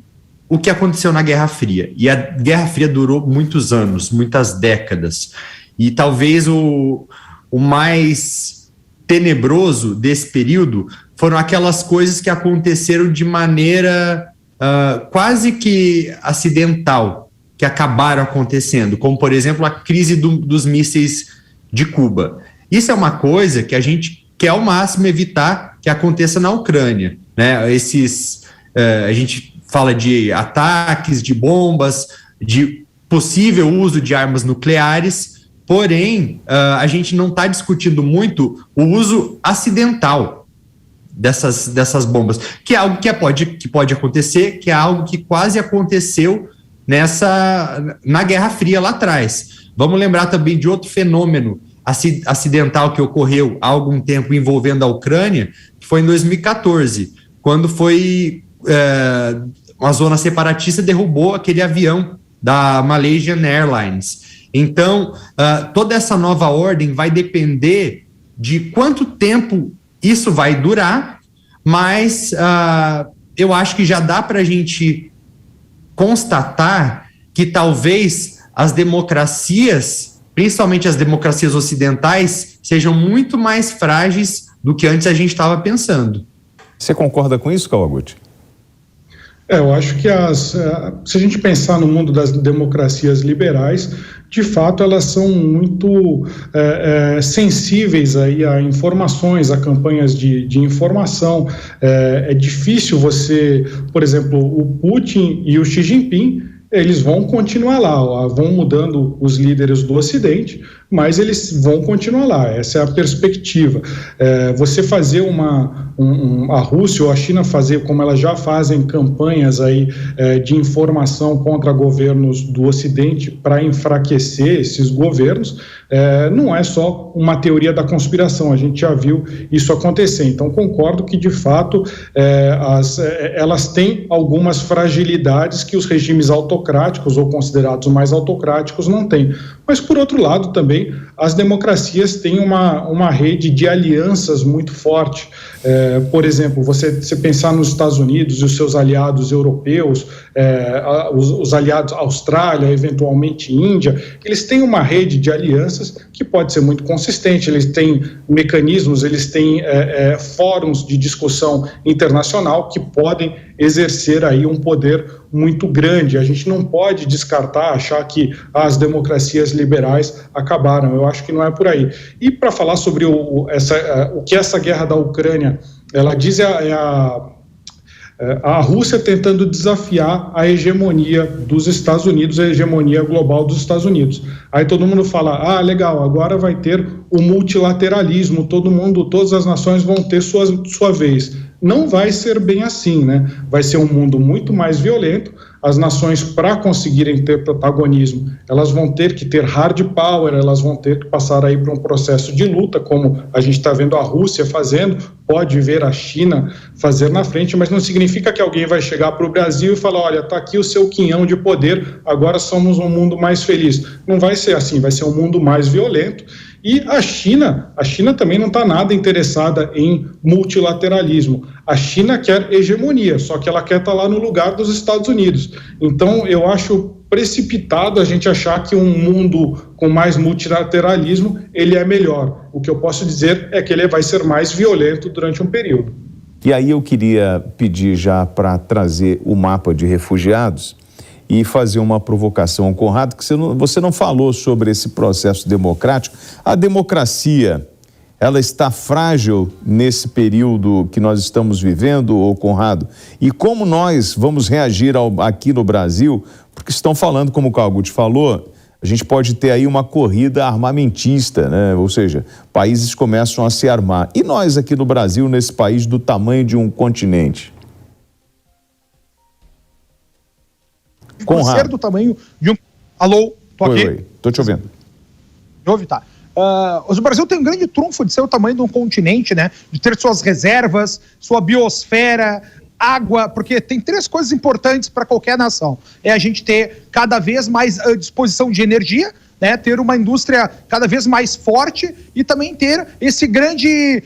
o que aconteceu na Guerra Fria. E a Guerra Fria durou muitos anos, muitas décadas. E talvez o mais tenebroso desse período foram aquelas coisas que aconteceram de maneira quase que acidental, que acabaram acontecendo, como, por exemplo, a crise dos mísseis de Cuba. Isso é uma coisa que a gente quer ao máximo evitar que aconteça na Ucrânia, né? A gente fala de ataques, de bombas, de possível uso de armas nucleares, porém, a gente não está discutindo muito o uso acidental dessas bombas, que é algo que pode acontecer, que é algo que quase aconteceu na Guerra Fria lá atrás. Vamos lembrar também de outro fenômeno acidental que ocorreu há algum tempo envolvendo a Ucrânia, que foi em 2014, quando uma zona separatista derrubou aquele avião da Malaysian Airlines. Então, toda essa nova ordem vai depender de quanto tempo isso vai durar, mas eu acho que já dá para a gente constatar que talvez as democracias, principalmente as democracias ocidentais, sejam muito mais frágeis do que antes a gente estava pensando. Você concorda com isso, Kawaguchi? Eu acho que se a gente pensar no mundo das democracias liberais, de fato elas são muito sensíveis aí a informações, a campanhas de informação. É difícil você, por exemplo, o Putin e o Xi Jinping, eles vão continuar lá, vão mudando os líderes do Ocidente, mas eles vão continuar lá, essa é a perspectiva. Você fazer a Rússia ou a China fazer, como elas já fazem, campanhas aí de informação contra governos do Ocidente para enfraquecer esses governos, não é só uma teoria da conspiração, a gente já viu isso acontecer. Então, concordo que, de fato, elas têm algumas fragilidades que os regimes autocráticos ou considerados mais autocráticos não têm. Mas, por outro lado, também, as democracias têm uma rede de alianças muito forte. Por exemplo, você pensar nos Estados Unidos e os seus aliados europeus, os aliados Austrália, eventualmente Índia, eles têm uma rede de alianças que pode ser muito consistente, eles têm mecanismos, eles têm fóruns de discussão internacional que podem exercer aí um poder muito grande. A gente não pode descartar, achar que as democracias liberais acabaram. Eu acho que não é por aí. E para falar sobre o que essa guerra da Ucrânia, ela diz a Rússia tentando desafiar a hegemonia dos Estados Unidos, a hegemonia global dos Estados Unidos. Aí todo mundo fala, legal, agora vai ter o multilateralismo, todas as nações vão ter sua vez. Não vai ser bem assim, né? Vai ser um mundo muito mais violento. As nações, para conseguirem ter protagonismo, elas vão ter que ter hard power, elas vão ter que passar aí por um processo de luta, como a gente está vendo a Rússia fazendo, pode ver a China fazer na frente, mas não significa que alguém vai chegar para o Brasil e falar, olha, está aqui o seu quinhão de poder, agora somos um mundo mais feliz. Não vai ser assim, vai ser um mundo mais violento. E a China também não está nada interessada em multilateralismo. A China quer hegemonia, só que ela quer estar lá no lugar dos Estados Unidos. Então, eu acho precipitado a gente achar que um mundo com mais multilateralismo, ele é melhor. O que eu posso dizer é que ele vai ser mais violento durante um período. E aí eu queria pedir já para trazer o mapa de refugiados e fazer uma provocação ao Conrado, que você não falou sobre esse processo democrático. A democracia, ela está frágil nesse período que nós estamos vivendo, ô Conrado? E como nós vamos reagir aqui no Brasil? Porque estão falando, como o Kawaguchi falou, a gente pode ter aí uma corrida armamentista, né? Ou seja, países começam a se armar. E nós aqui no Brasil, nesse país do tamanho de um continente? Conrado. Ser do tamanho de um... Alô? Tô aqui? Oi, tô te ouvindo. Me ouve, tá. O Brasil tem um grande trunfo de ser o tamanho de um continente, né? De ter suas reservas, sua biosfera, água, porque tem 3 coisas importantes para qualquer nação. É a gente ter cada vez mais disposição de energia, né? Ter uma indústria cada vez mais forte e também ter esse grande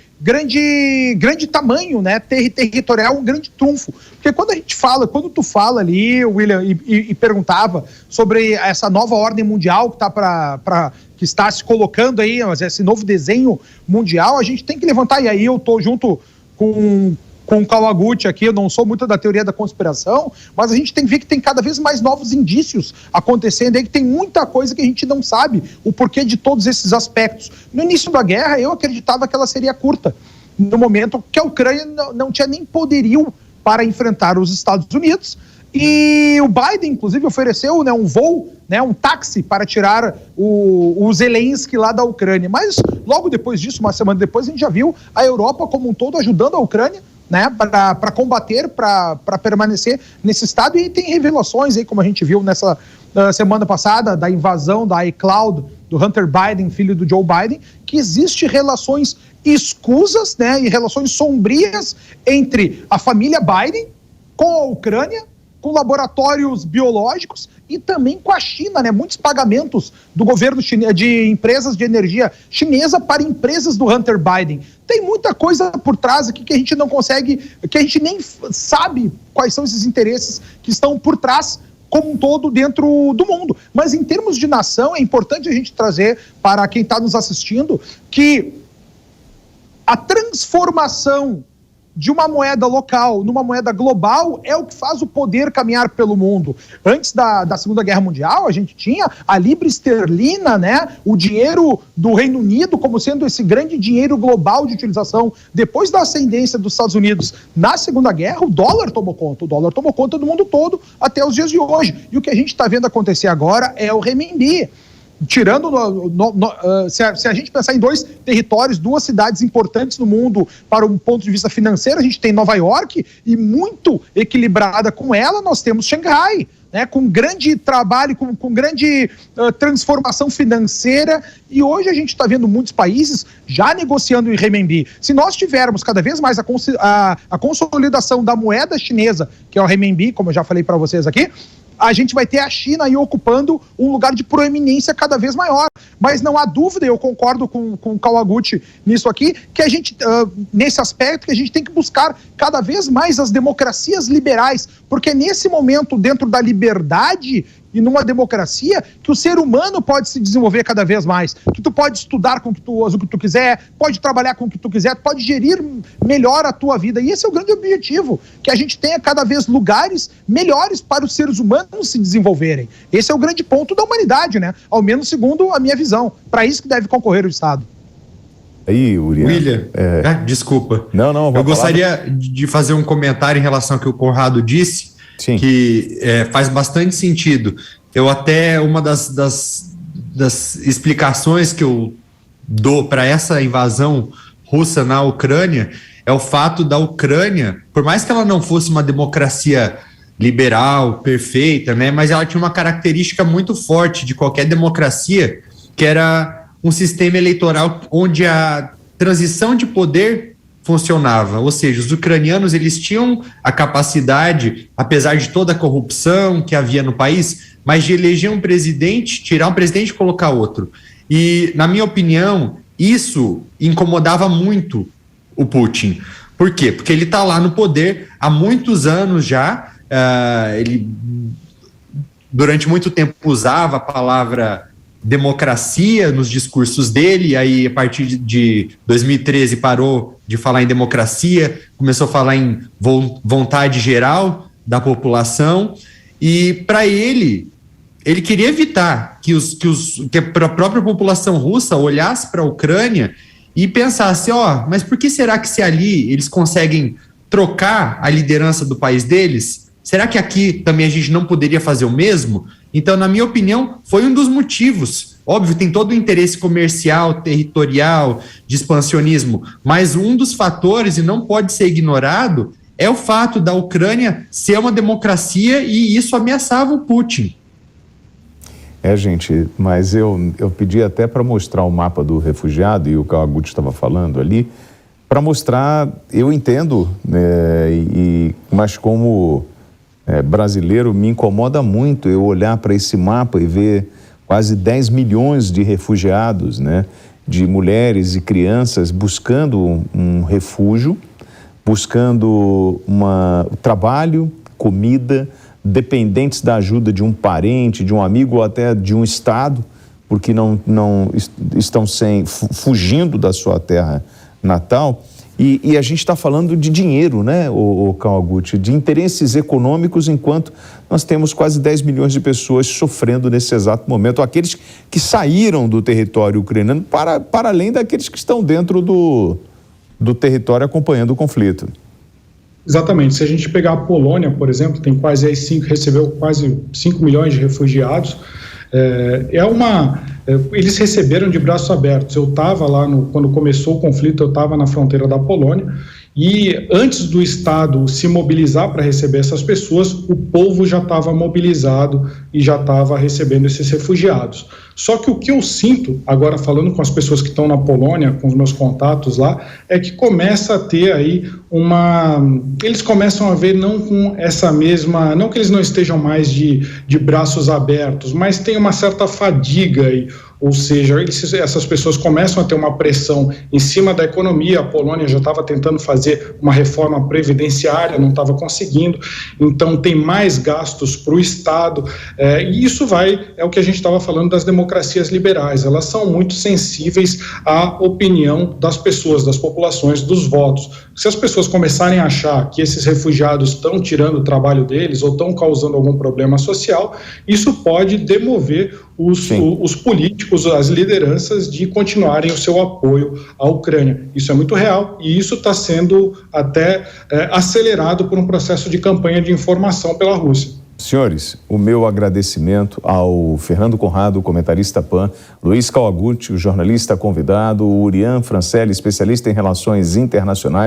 tamanho, né? Territorial, um grande trunfo. Porque quando tu fala ali, William, e perguntava sobre essa nova ordem mundial que está se colocando aí, esse novo desenho mundial, a gente tem que levantar, e aí eu tô junto com o Kawaguchi aqui, eu não sou muito da teoria da conspiração, mas a gente tem que ver que tem cada vez mais novos indícios acontecendo aí, que tem muita coisa que a gente não sabe o porquê de todos esses aspectos. No início da guerra, eu acreditava que ela seria curta, no momento que a Ucrânia não tinha nem poderio para enfrentar os Estados Unidos, e o Biden, inclusive, ofereceu, né, um voo, né, um táxi para tirar o Zelensky lá da Ucrânia. Mas logo depois disso, uma semana depois, a gente já viu a Europa como um todo ajudando a Ucrânia, né, para combater, para permanecer nesse estado. E tem revelações aí, como a gente viu nessa semana passada, da invasão da iCloud do Hunter Biden, filho do Joe Biden, que existe relações escusas, né, e relações sombrias entre a família Biden com a Ucrânia, com laboratórios biológicos e também com a China, né? Muitos pagamentos do governo de empresas de energia chinesa para empresas do Hunter Biden. Tem muita coisa por trás aqui que a gente não consegue, que a gente nem sabe quais são esses interesses que estão por trás como um todo dentro do mundo. Mas em termos de nação, é importante a gente trazer para quem está nos assistindo que a transformação de uma moeda local numa moeda global é o que faz o poder caminhar pelo mundo. Antes da Segunda Guerra Mundial, a gente tinha a libra esterlina, né? O dinheiro do Reino Unido como sendo esse grande dinheiro global de utilização. Depois da ascendência dos Estados Unidos na Segunda Guerra, o dólar tomou conta. O dólar tomou conta do mundo todo até os dias de hoje. E o que a gente está vendo acontecer agora é o renminbi. Tirando, se a gente pensar em 2 territórios, 2 cidades importantes no mundo para um ponto de vista financeiro, a gente tem Nova York e muito equilibrada com ela, nós temos Xangai, né, com grande trabalho, com grande transformação financeira, e hoje a gente está vendo muitos países já negociando em renminbi. Se nós tivermos cada vez mais a consolidação da moeda chinesa, que é o renminbi, como eu já falei para vocês aqui, a gente vai ter a China aí ocupando um lugar de proeminência cada vez maior. Mas não há dúvida, eu concordo com o Kawaguchi nisso aqui, que a gente, nesse aspecto, que a gente tem que buscar cada vez mais as democracias liberais, porque nesse momento, dentro da liberdade e numa democracia, que o ser humano pode se desenvolver cada vez mais, que tu pode estudar com o que tu quiser, pode trabalhar com o que tu quiser, pode gerir melhor a tua vida, e esse é o grande objetivo, que a gente tenha cada vez lugares melhores para os seres humanos se desenvolverem. Esse é o grande ponto da humanidade, né? Ao menos segundo a minha visão. Para isso que deve concorrer o Estado. Aí, William, desculpa. Não, eu gostaria de fazer um comentário em relação ao que o Conrado disse. Sim. Que faz bastante sentido. Uma das explicações que eu dou para essa invasão russa na Ucrânia é o fato da Ucrânia, por mais que ela não fosse uma democracia liberal, perfeita, né, mas ela tinha uma característica muito forte de qualquer democracia, que era um sistema eleitoral onde a transição de poder funcionava, ou seja, os ucranianos eles tinham a capacidade, apesar de toda a corrupção que havia no país, mas de eleger um presidente, tirar um presidente e colocar outro. E, na minha opinião, isso incomodava muito o Putin. Por quê? Porque ele está lá no poder há muitos anos já, ele durante muito tempo usava a palavra democracia nos discursos dele, aí a partir de 2013 parou de falar em democracia, começou a falar em vontade geral da população, e para ele queria evitar que a própria população russa olhasse para a Ucrânia e pensasse, mas por que será que se ali eles conseguem trocar a liderança do país deles? Será que aqui também a gente não poderia fazer o mesmo? Então, na minha opinião, foi um dos motivos. Óbvio, tem todo o interesse comercial, territorial, de expansionismo, mas um dos fatores, e não pode ser ignorado, é o fato da Ucrânia ser uma democracia e isso ameaçava o Putin. Gente, mas eu pedi até para mostrar o mapa do refugiado, e o Kawaguchi estava falando ali, para mostrar, eu entendo, mas como brasileiro me incomoda muito eu olhar para esse mapa e ver quase 10 milhões de refugiados, né, de mulheres e crianças buscando um refúgio, buscando trabalho, comida, dependentes da ajuda de um parente, de um amigo ou até de um Estado, porque não estão fugindo da sua terra natal. E a gente está falando de dinheiro, né, o Kawaguchi, de interesses econômicos, enquanto nós temos quase 10 milhões de pessoas sofrendo nesse exato momento, aqueles que saíram do território ucraniano para além daqueles que estão dentro do território acompanhando o conflito. Exatamente. Se a gente pegar a Polônia, por exemplo, recebeu quase 5 milhões de refugiados. Eles receberam de braços abertos. Eu estava lá, quando começou o conflito, eu estava na fronteira da Polônia E antes do Estado se mobilizar para receber essas pessoas, o povo já estava mobilizado e já estava recebendo esses refugiados. Só que o que eu sinto, agora falando com as pessoas que estão na Polônia, com os meus contatos lá, é que começa a ter aí eles começam a ver não com essa mesma, não que eles não estejam mais de braços abertos, mas tem uma certa fadiga aí. Ou seja, essas pessoas começam a ter uma pressão em cima da economia. A Polônia já estava tentando fazer uma reforma previdenciária, não estava conseguindo, então tem mais gastos para o Estado, e isso é o que a gente estava falando das democracias liberais, elas são muito sensíveis à opinião das pessoas, das populações, dos votos. Se as pessoas começarem a achar que esses refugiados estão tirando o trabalho deles ou estão causando algum problema social, isso pode demover os políticos, as lideranças de continuarem o seu apoio à Ucrânia. Isso é muito real e isso está sendo até acelerado por um processo de campanha de informação pela Rússia. Senhores, o meu agradecimento ao Fernando Conrado, comentarista PAN, Luiz Kawaguchi, o jornalista convidado, o Urian Francelli, especialista em relações internacionais.